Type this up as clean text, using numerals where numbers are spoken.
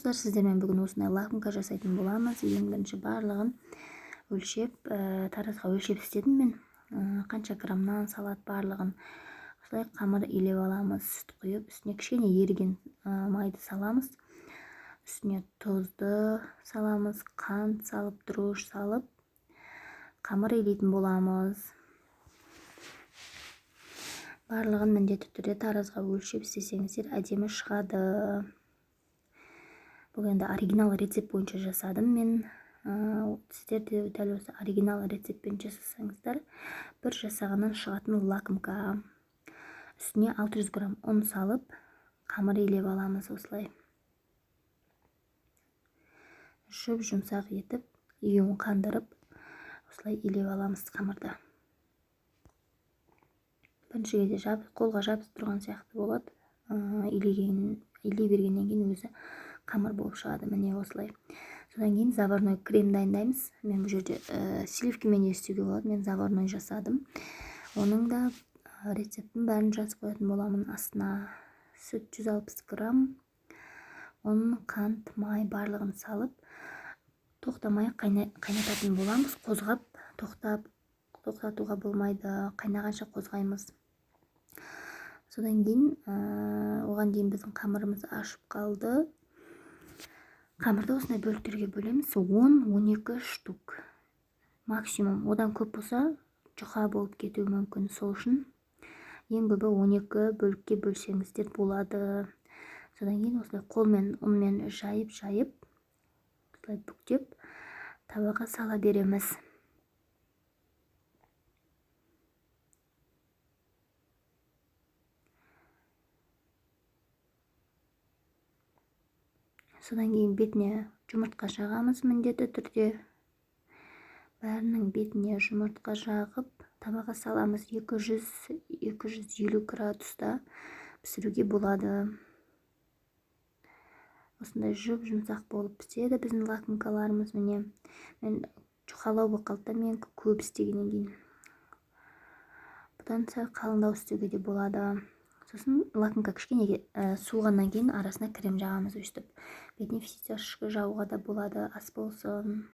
достар, сіздермен бүгін осындай лакомка жасайтын боламыз. Ең бірінші барлығын өлшеп, таразға өлшеп істедім мен. Қанша граммнан салат барлығын. Осылай қамыр илеп аламыз, сүт құйып, үстіне кішкене еріген майды саламыз. Үстіне тұзды саламыз, қант салып, дрожж салып, қамыр илейтін боламыз. Барлығын міндетті түрде таразға өлшеп істесеңіздер әдемі шығады. Бұл енді оригинал рецепт бойынша жасадым мен. Сіздер де дәл осы оригинал рецептпен жасасаңыздар, бір жасағаннан шығатын лакомка. Үстіне 600 грамм ұн салып, қамыр илеп аламыз осылай. Жұмсақ етіп, үйін қандырып, осылай илеп аламыз қамырды. Бірінші кезде қолға жабысып тұрған сияқты болады. Илей бергеннен кейін өзі қамыр болып шығады. Міне осылай. Содан кейін заварной крем дайындаймыз. Мен бұл жерде сливкімен де істеуге болады. Мен заварной жасадым. Оның да рецептін бәрін жазып қоятын боламын. Астына сүт 160 грамм, ұн, қант, май барлығын салып, тоқтамай қайнататын боламыз. Қозғап, тоқтатуға болмайды. Қайнағанша қозғаймыз. Содан кейін оған дейін біздің қамырымыз ашып қалды. Қамырды осындай бөліктерге бөлеміз. 10-12 штук максимум. Одан көп болса жұқа болып кетуі мүмкін. Сол үшін ең көбі 12 бөлікке бөлсеңіздер болады. Содан кейін осылай қолмен, ұнмен жайып, осылай бүктеп табаға сала береміз. Содан кейін бетіне жұмыртқа жағамыз міндетті түрде. Бәрінің бетіне жұмыртқа жағып, табаға саламыз. 200-250 градуста пісіруге болады. Осындай жұмсақ болып піседі біздің лакомкаларымыз. Міне, мен жұқалау болып қалды, мен көп істегеннен кейін. Бұдан сәл қалыңдау істеуге де болады. Сосын лакомка кішкене суығаннан кейін арасына крем жағамыз өстіп. Бетіне физически жауға да болады, ас болсын.